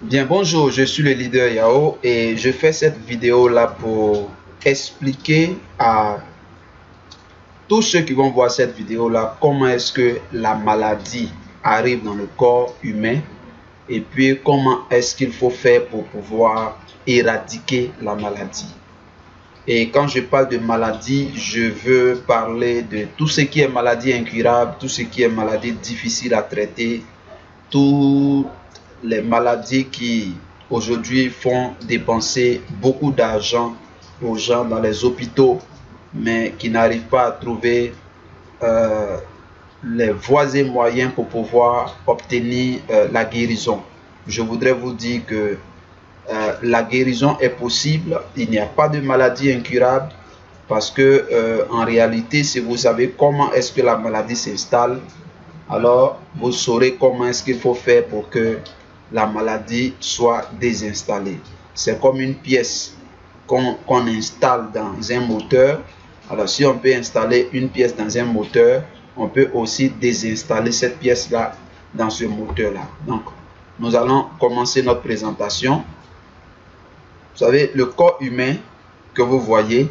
Bien, bonjour, je suis le leader Yao et je fais cette vidéo là pour expliquer à tous ceux qui vont voir cette vidéo là comment est-ce que la maladie arrive dans le corps humain et puis comment est-ce qu'il faut faire pour pouvoir éradiquer la maladie. Et quand je parle de maladie, je veux parler de tout ce qui est maladie incurable, tout ce qui est maladie difficile à traiter, toutes les maladies qui aujourd'hui font dépenser beaucoup d'argent aux gens dans les hôpitaux, mais qui n'arrivent pas à trouver euh, les voies et moyens pour pouvoir obtenir la guérison. Je voudrais vous dire que la guérison est possible, il n'y a pas de maladie incurable parce que en réalité, si vous savez comment est-ce que la maladie s'installe, alors vous saurez comment est-ce qu'il faut faire pour que la maladie soit désinstallée. C'est comme une pièce qu'on installe dans un moteur. Alors si on peut installer une pièce dans un moteur, on peut aussi désinstaller cette pièce-là dans ce moteur-là. Donc, nous allons commencer notre présentation. Vous savez, le corps humain que vous voyez,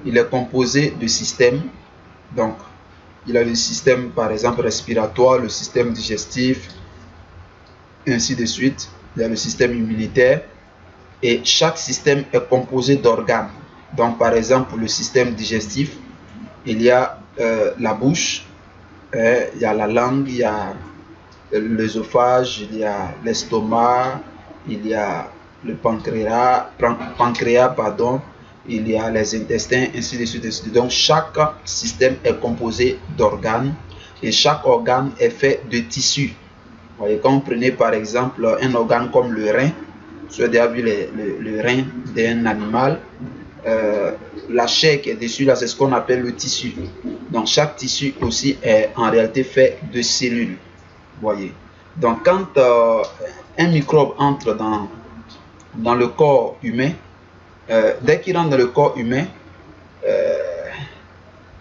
il est composé de systèmes. Donc, il a le système, par exemple, respiratoire, le système digestif, ainsi de suite. Il y a le système immunitaire. Et chaque système est composé d'organes. Donc, par exemple, pour le système digestif, il y a la bouche, il y a la langue, il y a l'œsophage, il y a l'estomac, il y a le pancréas, pardon, il y a les intestins, ainsi de suite, ainsi de suite. Donc, chaque système est composé d'organes et chaque organe est fait de tissus. Vous voyez, quand vous prenez par exemple un organe comme le rein, vous avez déjà vu le rein d'un animal, la chair qui est dessus là, c'est ce qu'on appelle le tissu. Donc, chaque tissu aussi est en réalité fait de cellules. Voyez. Donc, quand un microbe entre dans le corps humain, dès qu'il rentre dans le corps humain,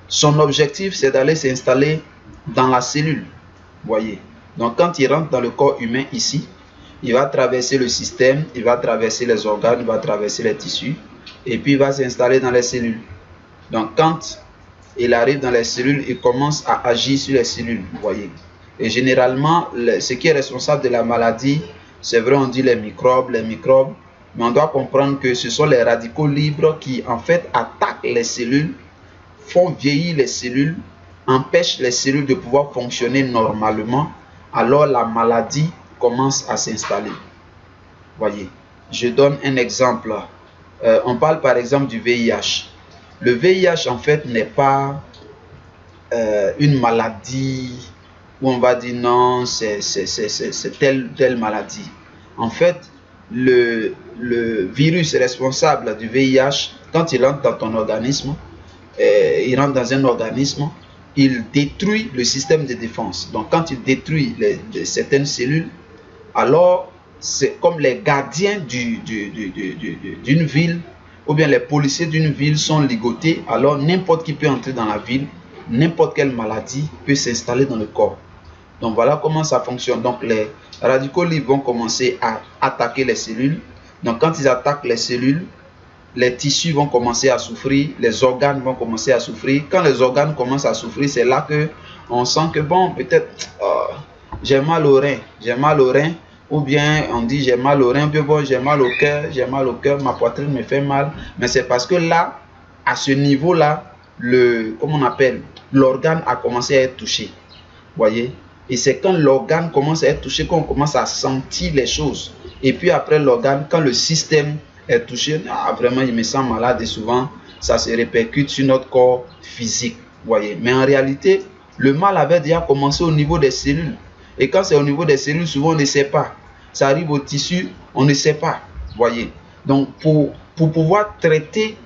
son objectif, c'est d'aller s'installer dans la cellule. Voyez. Donc, quand il rentre dans le corps humain ici, il va traverser le système, il va traverser les organes, il va traverser les tissus, et puis il va s'installer dans les cellules. Donc, quand il arrive dans les cellules, il commence à agir sur les cellules. Voyez. Et généralement, ce qui est responsable de la maladie, c'est vrai, on dit les microbes, mais on doit comprendre que ce sont les radicaux libres qui, en fait, attaquent les cellules, font vieillir les cellules, empêchent les cellules de pouvoir fonctionner normalement. Alors, la maladie commence à s'installer. Voyez, je donne un exemple. On parle par exemple du VIH. Le VIH, en fait, n'est pas une maladie où on va dire non, c'est telle maladie. En fait, le virus responsable du VIH, quand il entre dans ton organisme, il rentre dans un organisme, il détruit le système de défense. Donc, quand il détruit certaines cellules, alors c'est comme les gardiens d'une ville ou bien les policiers d'une ville sont ligotés, alors n'importe qui peut entrer dans la ville, n'importe quelle maladie peut s'installer dans le corps. Donc voilà comment ça fonctionne. Donc les radicaux libres vont commencer à attaquer les cellules. Donc quand ils attaquent les cellules, les tissus vont commencer à souffrir, les organes vont commencer à souffrir. Quand les organes commencent à souffrir, c'est là que on sent que bon, peut-être j'ai mal au rein, ou bien on dit j'ai mal au rein, puis bon, j'ai mal au cœur, ma poitrine me fait mal. Mais c'est parce que là, à ce niveau-là, comment on appelle, l'organe a commencé à être touché. Voyez? Et c'est quand l'organe commence à être touché qu'on commence à sentir les choses. Et puis après l'organe, quand le système est touché, vraiment il me sent malade et souvent ça se répercute sur notre corps physique. Voyez? Mais en réalité, le mal avait déjà commencé au niveau des cellules. Et quand c'est au niveau des cellules, souvent on ne sait pas. Ça arrive au tissu, on ne sait pas. Voyez? Donc pour pouvoir traiter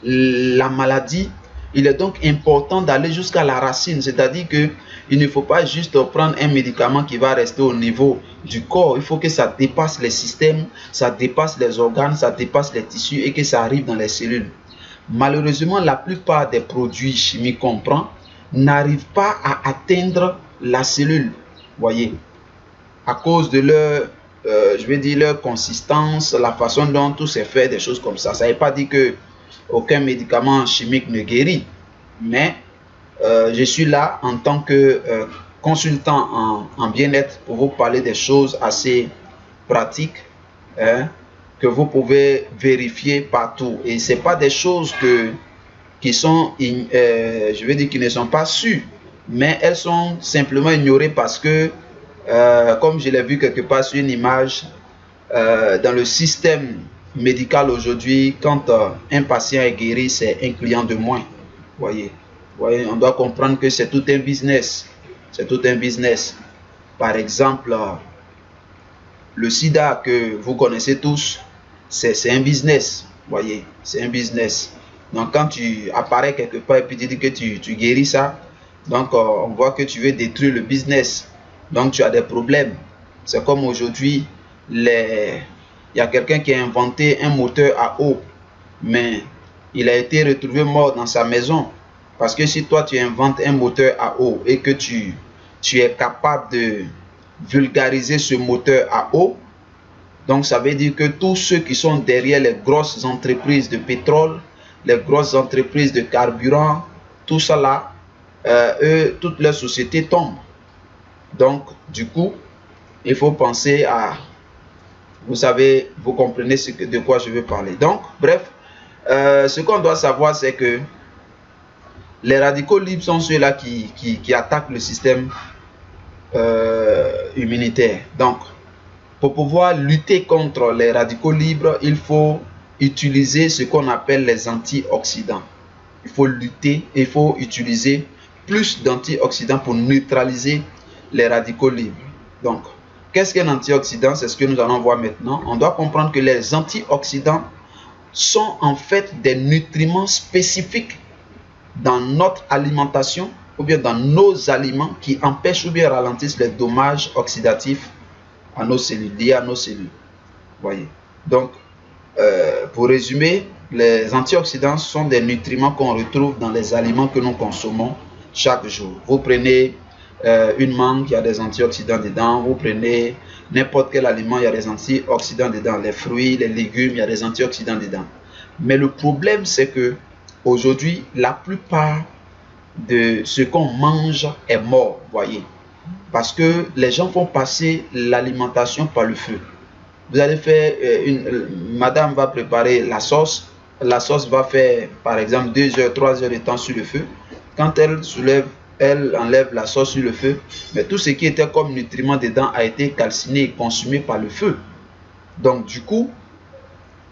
la maladie, il est donc important d'aller jusqu'à la racine, c'est-à-dire que il ne faut pas juste prendre un médicament qui va rester au niveau du corps. Il faut que ça dépasse les systèmes, ça dépasse les organes, ça dépasse les tissus et que ça arrive dans les cellules. Malheureusement, la plupart des produits chimiques qu'on prend n'arrivent pas à atteindre la cellule. Voyez, à cause de leur je vais dire leur consistance, la façon dont tout s'est fait, des choses comme ça. Ça ne veut pas dire que aucun médicament chimique ne guérit, mais je suis là en tant que consultant en bien-être pour vous parler des choses assez pratiques, hein, que vous pouvez vérifier partout. Et ce n'est pas des choses qui sont, je vais dire, qui ne sont pas sûres, mais elles sont simplement ignorées parce que, comme je l'ai vu quelque part sur une image, dans le système médical aujourd'hui, quand un patient est guéri, c'est un client de moins. Voyez, on doit comprendre que c'est tout un business. C'est tout un business. Par exemple, le sida que vous connaissez tous, c'est un business. Voyez, c'est un business. Donc, quand tu apparais quelque part et puis tu dis que tu guéris ça, donc on voit que tu veux détruire le business. Donc, tu as des problèmes. C'est comme aujourd'hui, il y a quelqu'un qui a inventé un moteur à eau, mais il a été retrouvé mort dans sa maison. Parce que si toi, tu inventes un moteur à eau et que tu es capable de vulgariser ce moteur à eau, donc ça veut dire que tous ceux qui sont derrière les grosses entreprises de pétrole, les grosses entreprises de carburant, tout ça là, toutes leurs sociétés tombent. Donc, du coup, il faut penser à... Vous savez, vous comprenez de quoi je veux parler. Donc, bref, ce qu'on doit savoir, c'est que les radicaux libres sont ceux-là qui attaquent le système immunitaire. Donc, pour pouvoir lutter contre les radicaux libres, il faut utiliser ce qu'on appelle les antioxydants. Il faut lutter, il faut utiliser plus d'antioxydants pour neutraliser les radicaux libres. Donc, qu'est-ce qu'un antioxydant? C'est ce que nous allons voir maintenant. On doit comprendre que les antioxydants sont en fait des nutriments spécifiques dans notre alimentation ou bien dans nos aliments qui empêchent ou bien ralentissent les dommages oxydatifs à nos cellules, liés à nos cellules. Voyez. Donc, pour résumer, les antioxydants sont des nutriments qu'on retrouve dans les aliments que nous consommons chaque jour. Vous prenez une mangue, il y a des antioxydants dedans. Vous prenez n'importe quel aliment, il y a des antioxydants dedans. Les fruits, les légumes, il y a des antioxydants dedans. Mais le problème, c'est que aujourd'hui, la plupart de ce qu'on mange est mort, voyez. Parce que les gens font passer l'alimentation par le feu. Vous allez faire, madame va préparer la sauce va faire par exemple 2 heures, 3 heures de temps sur le feu. Quand elle enlève la sauce sur le feu, mais tout ce qui était comme nutriment dedans a été calciné et consumé par le feu. Donc du coup,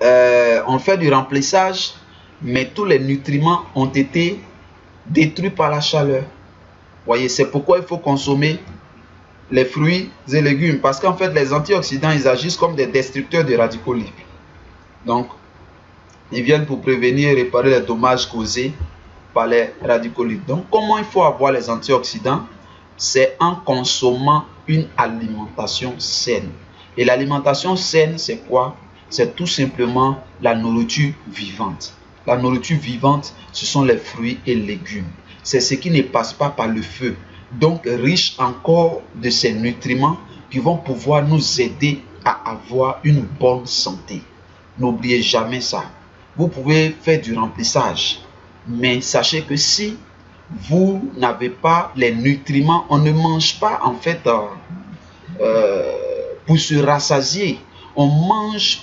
on fait du remplissage, mais tous les nutriments ont été détruits par la chaleur. Voyez, c'est pourquoi il faut consommer les fruits et légumes, parce qu'en fait les antioxydants, ils agissent comme des destructeurs de radicaux libres. Donc ils viennent pour prévenir et réparer les dommages causés par les radicaux libres. Donc comment il faut avoir les antioxydants? C'est en consommant une alimentation saine. Et l'alimentation saine, c'est quoi? C'est tout simplement la nourriture vivante. La nourriture vivante, ce sont les fruits et légumes. C'est ce qui ne passe pas par le feu. Donc riche encore de ces nutriments qui vont pouvoir nous aider à avoir une bonne santé. N'oubliez jamais ça. Vous pouvez faire du remplissage, mais sachez que si vous n'avez pas les nutriments, on ne mange pas en fait pour se rassasier. On mange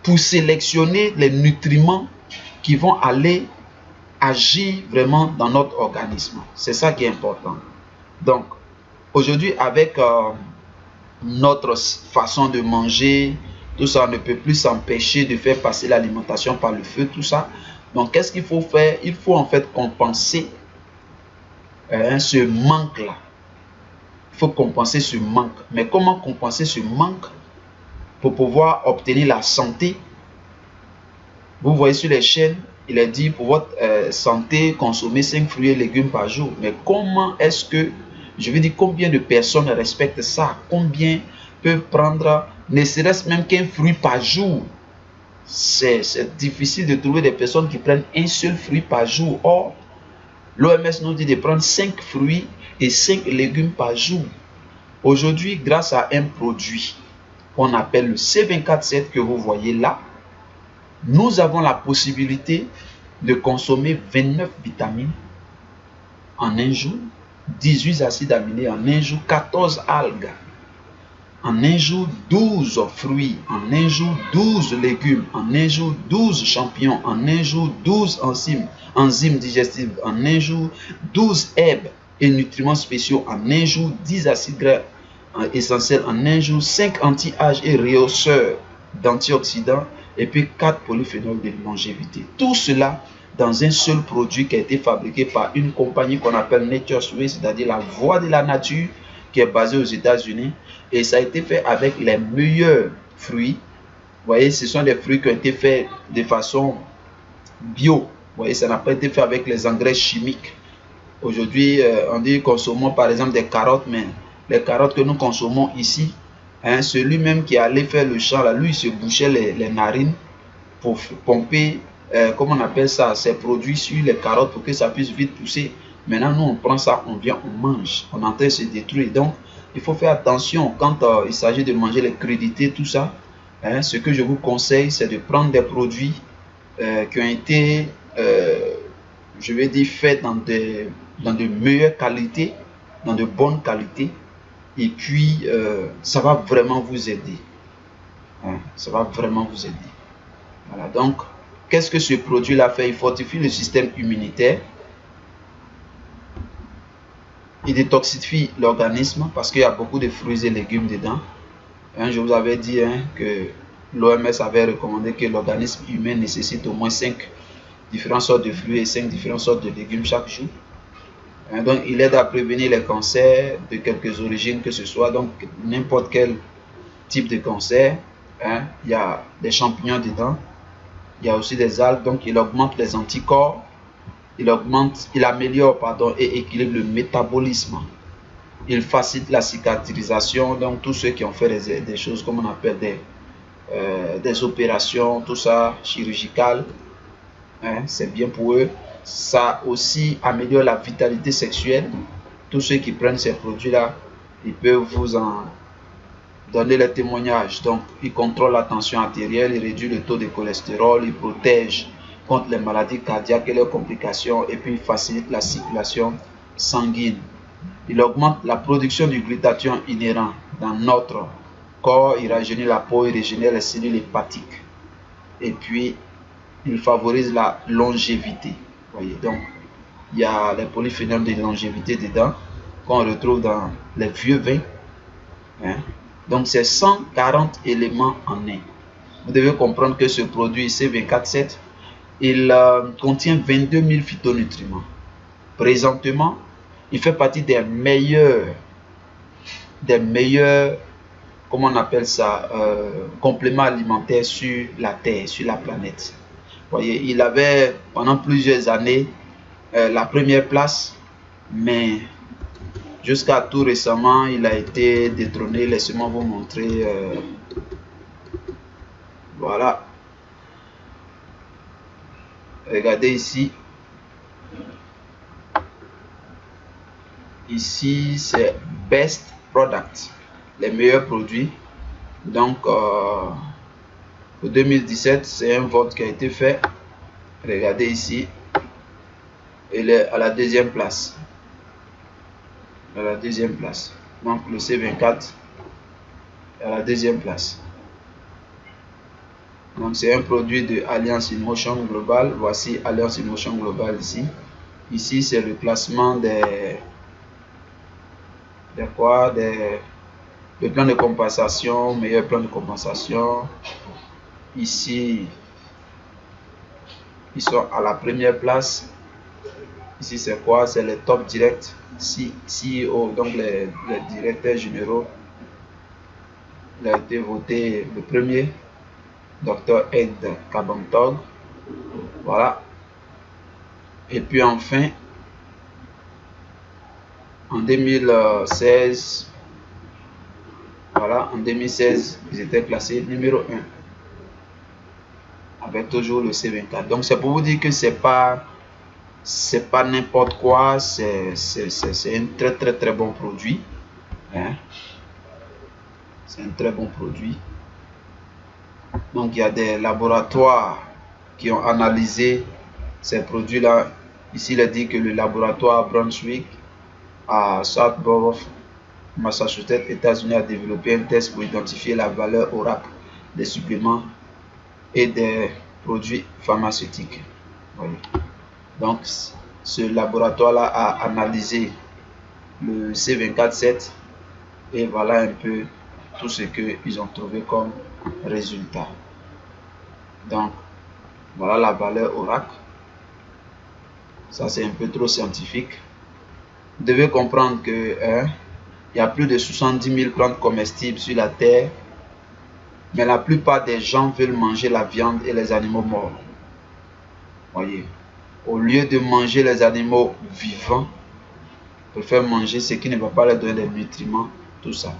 pour sélectionner les nutriments qui vont aller agir vraiment dans notre organisme. C'est ça qui est important. Donc, aujourd'hui, avec notre façon de manger, tout ça, on ne peut plus s'empêcher de faire passer l'alimentation par le feu, tout ça. Donc, qu'est-ce qu'il faut faire? Il faut en fait compenser ce manque-là. Il faut compenser ce manque. Mais comment compenser ce manque pour pouvoir obtenir la santé? Vous voyez sur les chaînes, il est dit pour votre santé, consommer 5 fruits et légumes par jour. Mais comment est-ce que, je veux dire, combien de personnes respectent ça? Combien peuvent prendre, ne serait-ce même qu'un fruit par jour? C'est difficile de trouver des personnes qui prennent un seul fruit par jour. Or, l'OMS nous dit de prendre 5 fruits et 5 légumes par jour. Aujourd'hui, grâce à un produit qu'on appelle le C24-7 que vous voyez là, nous avons la possibilité de consommer 29 vitamines en un jour, 18 acides aminés en un jour, 14 algues en un jour, 12 fruits en un jour, 12 légumes en un jour, 12 champignons en un jour, 12 enzymes digestives en un jour, 12 herbes et nutriments spéciaux en un jour, 10 acides gras essentiels en un jour, 5 anti-âge et rehausseurs d'antioxydants et puis 4 polyphénols de longévité. Tout cela dans un seul produit qui a été fabriqué par une compagnie qu'on appelle Nature Swiss, c'est-à-dire la voie de la nature, qui est basée aux États-Unis, et ça a été fait avec les meilleurs fruits. Vous voyez, ce sont des fruits qui ont été faits de façon bio. Vous voyez, ça n'a pas été fait avec les engrais chimiques. Aujourd'hui, on dit consommons par exemple des carottes, mais les carottes que nous consommons ici, hein, celui-même qui allait faire le champ, là, lui, il se bouchait les narines pour pomper, comment on appelle ça, ces produits sur les carottes pour que ça puisse vite pousser. Maintenant, nous, on prend ça, on vient, on mange, on est en train de se détruire. Donc, il faut faire attention quand il s'agit de manger les crudités, tout ça. Hein, ce que je vous conseille, c'est de prendre des produits qui ont été, je vais dire, faits dans de meilleures qualités, dans de bonnes qualités. Et puis, ça va vraiment vous aider. Hein, ça va vraiment vous aider. Voilà, donc, qu'est-ce que ce produit-là fait? Il fortifie le système immunitaire. Il détoxifie l'organisme parce qu'il y a beaucoup de fruits et légumes dedans. Hein, je vous avais dit que l'OMS avait recommandé que l'organisme humain nécessite au moins 5 différentes sortes de fruits et 5 différentes sortes de légumes chaque jour. Hein, donc, il aide à prévenir les cancers de quelques origines que ce soit. Donc, n'importe quel type de cancer. Hein, il y a des champignons dedans. Il y a aussi des algues. Donc, il augmente les anticorps. Il améliore et équilibre le métabolisme. Il facilite la cicatrisation. Donc, tous ceux qui ont fait des choses comme on appelle des opérations, tout ça, chirurgicales, hein, c'est bien pour eux. Ça aussi améliore la vitalité sexuelle. Tous ceux qui prennent ces produits-là, ils peuvent vous en donner les témoignages. Donc, il contrôle la tension artérielle, il réduit le taux de cholestérol, il protège contre les maladies cardiaques et leurs complications, et puis il facilite la circulation sanguine. Il augmente la production du glutathion inhérent dans notre corps, il rajeunit la peau, il régénère les cellules hépatiques. Et puis, il favorise la longévité. Voyez, donc, il y a les polyphénols de longévité dedans, qu'on retrouve dans les vieux vins. Hein? Donc, c'est 140 éléments en un. Vous devez comprendre que ce produit C24-7, il contient 22 000 phytonutriments. Présentement, il fait partie des meilleurs, comment on appelle ça, compléments alimentaires sur la Terre, sur la planète. Vous voyez, il avait pendant plusieurs années la première place, mais jusqu'à tout récemment, il a été détrôné. Laissez-moi vous montrer. Voilà. Regardez ici. Ici, c'est Best Product, les meilleurs produits. Donc, pour 2017, c'est un vote qui a été fait. Regardez ici. Il est à la deuxième place. À la deuxième place. Donc, le C24 est à la deuxième place. Donc, c'est un produit de Alliance in Motion Global. Voici Alliance in Motion Global ici. Ici, c'est le classement des plans de compensation, meilleur plan de compensation. Ici, ils sont à la première place. Ici, c'est quoi? C'est les top direct CEO, donc les directeurs généraux. Il a été voté le premier, Dr. Ed Kabantog. Voilà. Et puis enfin, en 2016, voilà, en 2016, ils étaient classés numéro 1 avec toujours le C24. Donc c'est pour vous dire que c'est pas n'importe quoi, c'est un très bon produit. Hein? C'est un très bon produit. Donc il y a des laboratoires qui ont analysé ces produits-là. Ici, il est dit que le laboratoire Brunswick à Southborough, Massachusetts, États-Unis, a développé un test pour identifier la valeur oracle des suppléments et des produits pharmaceutiques. Voyez. Donc, ce laboratoire-là a analysé le C24-7 et voilà un peu tout ce qu'ils ont trouvé comme résultat. Donc, voilà la valeur oracle. Ça, c'est un peu trop scientifique. Vous devez comprendre que il y a plus de 70 000 plantes comestibles sur la terre, mais la plupart des gens veulent manger la viande et les animaux morts. Voyez, au lieu de manger les animaux vivants, ils préfèrent manger ce qui ne va pas leur donner des nutriments, tout ça.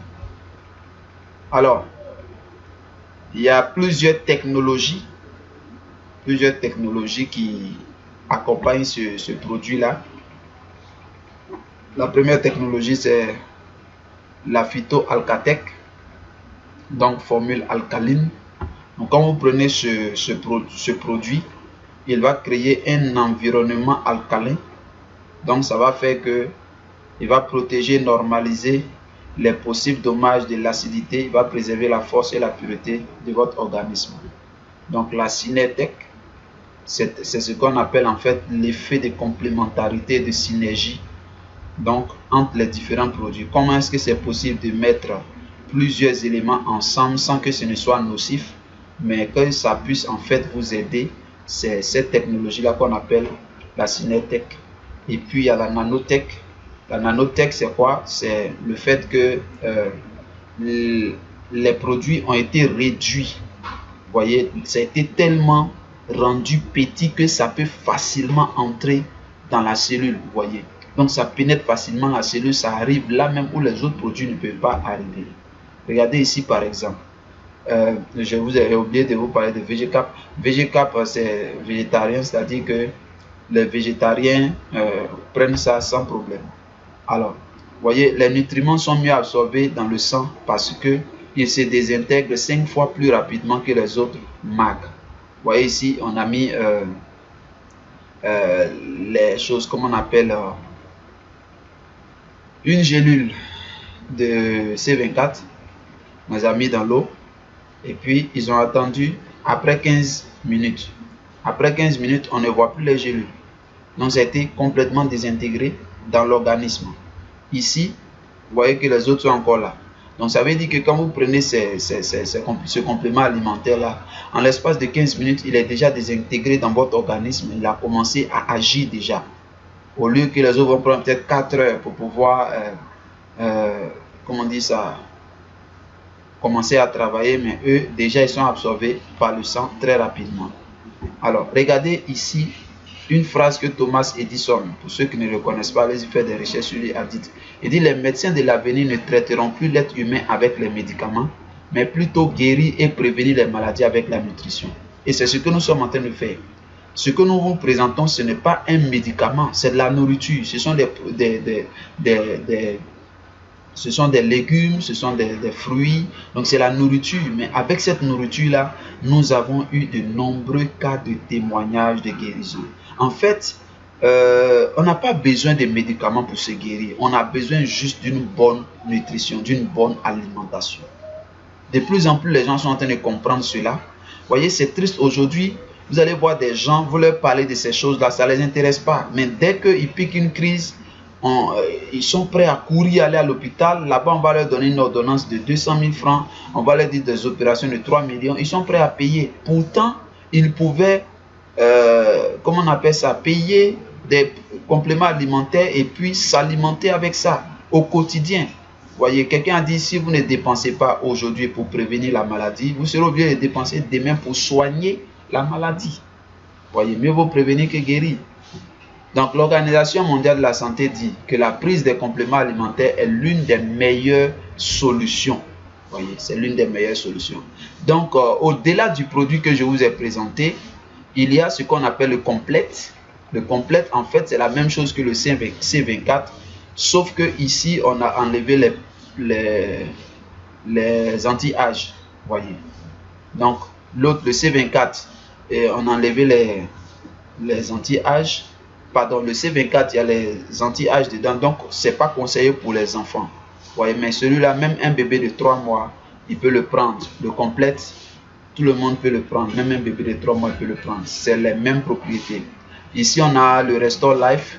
Alors, il y a plusieurs technologies qui accompagnent ce produit-là. La première technologie, c'est la phytoalcatech, donc formule alcaline. Donc, quand vous prenez ce produit, il va créer un environnement alcalin. Donc, ça va faire que il va protéger, normaliser les possibles dommages de l'acidité. Il va préserver la force et la pureté de votre organisme. Donc, la Synertech, c'est ce qu'on appelle en fait l'effet de complémentarité, de synergie, donc entre les différents produits. Comment est-ce que c'est possible de mettre plusieurs éléments ensemble sans que ce ne soit nocif, mais que ça puisse en fait vous aider? C'est cette technologie-là qu'on appelle la Synertech. Et puis il y a la nanotech. La nanotech, c'est quoi? C'est le fait que les produits ont été réduits. Vous voyez, ça a été tellement rendu petit que ça peut facilement entrer dans la cellule. Vous voyez, donc ça pénètre facilement la cellule. Ça arrive là même où les autres produits ne peuvent pas arriver. Regardez ici par exemple. Je vous ai oublié de vous parler de VGCap. VGCap, c'est végétarien, c'est-à-dire que les végétariens prennent ça sans problème. Alors, vous voyez, les nutriments sont mieux absorbés dans le sang parce que ils se désintègrent 5 fois plus rapidement que les autres marques. Vous voyez ici, on a mis les choses, comme on appelle une gélule de C24. On les a mis dans l'eau et puis ils ont attendu après 15 minutes. Après 15 minutes, on ne voit plus les gélules. Donc, ça a été complètement désintégré dans l'organisme. Ici, vous voyez que les autres sont encore là. Donc, ça veut dire que quand vous prenez ce complément alimentaire-là, en l'espace de 15 minutes, il est déjà désintégré dans votre organisme. Il a commencé à agir déjà. Au lieu que les autres vont prendre peut-être 4 heures pour pouvoir, comment on dit ça, commencer à travailler, mais eux, déjà, ils sont absorbés par le sang très rapidement. Alors, regardez ici une phrase que Thomas Edison, pour ceux qui ne le connaissent pas, allez-y faire des recherches sur lui, a dit. Il dit: les médecins de l'avenir ne traiteront plus l'être humain avec les médicaments, mais plutôt guérir et prévenir les maladies avec la nutrition. Et c'est ce que nous sommes en train de faire. Ce que nous vous présentons, ce n'est pas un médicament, c'est de la nourriture. Ce sont ce sont des légumes, ce sont des fruits, donc c'est la nourriture. Mais avec cette nourriture-là, nous avons eu de nombreux cas de témoignages de guérison. En fait, on n'a pas besoin de médicaments pour se guérir. On a besoin juste d'une bonne nutrition, d'une bonne alimentation. De plus en plus, les gens sont en train de comprendre cela. Vous voyez, c'est triste aujourd'hui. Vous allez voir des gens, vous leur parlez de ces choses-là, ça ne les intéresse pas. Mais dès qu'ils piquent une crise, ils sont prêts à courir, aller à l'hôpital. Là-bas, on va leur donner une ordonnance de 200 000 francs. On va leur dire des opérations de 3 millions. Ils sont prêts à payer. Pourtant, ils pouvaient, comment on appelle ça, payer des compléments alimentaires et puis s'alimenter avec ça au quotidien. Vous voyez, quelqu'un a dit, si vous ne dépensez pas aujourd'hui pour prévenir la maladie, vous serez obligé de dépenser demain pour soigner la maladie. Vous voyez, mieux vaut prévenir que guérir. Donc, l'Organisation mondiale de la santé dit que la prise des compléments alimentaires est l'une des meilleures solutions. Vous voyez, c'est l'une des meilleures solutions. Donc, au-delà du produit que je vous ai présenté, il y a ce qu'on appelle le complète. Le complète, en fait, c'est la même chose que le C24, sauf que ici, on a enlevé les anti-âge, voyez. Donc, l'autre, le C24, et on a enlevé les anti-âge. Pardon, le C24, il y a les anti-âge dedans, donc c'est pas conseillé pour les enfants. Voyez, mais celui-là, même un bébé de 3 mois, il peut le prendre. Le complète, tout le monde peut le prendre. Même un bébé de 3 mois peut le prendre. C'est les mêmes propriétés. Ici, on a le Restore Life,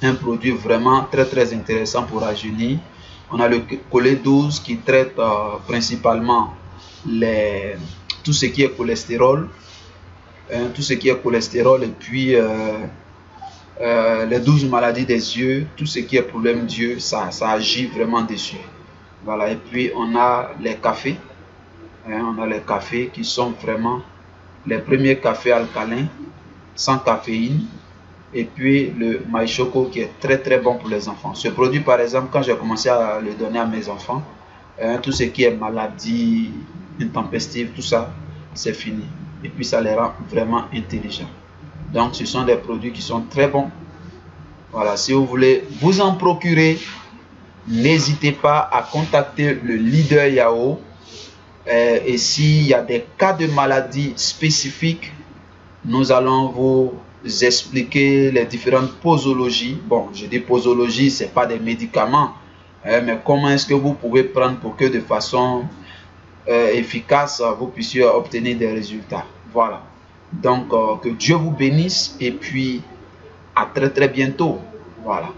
un produit vraiment très intéressant pour rajeunir. On a le Collet 12 qui traite principalement tout ce qui est cholestérol. Tout ce qui est cholestérol et puis les 12 maladies des yeux, tout ce qui est problème d'yeux, ça agit vraiment dessus. Voilà, et puis on a les cafés. On a les cafés qui sont vraiment les premiers cafés alcalins, sans caféine. Et puis le maï choco qui est très bon pour les enfants. Ce produit, par exemple, quand j'ai commencé à le donner à mes enfants, tout ce qui est maladie intempestive, tout ça, c'est fini. Et puis ça les rend vraiment intelligents. Donc ce sont des produits qui sont très bons. Voilà, si vous voulez vous en procurer, n'hésitez pas à contacter le leader Yao. Et s'il y a des cas de maladie spécifiques, nous allons vous expliquer les différentes posologies. Bon, je dis posologie, ce n'est pas des médicaments, mais comment est-ce que vous pouvez prendre pour que de façon efficace, vous puissiez obtenir des résultats. Voilà. Donc, que Dieu vous bénisse et puis à très bientôt. Voilà.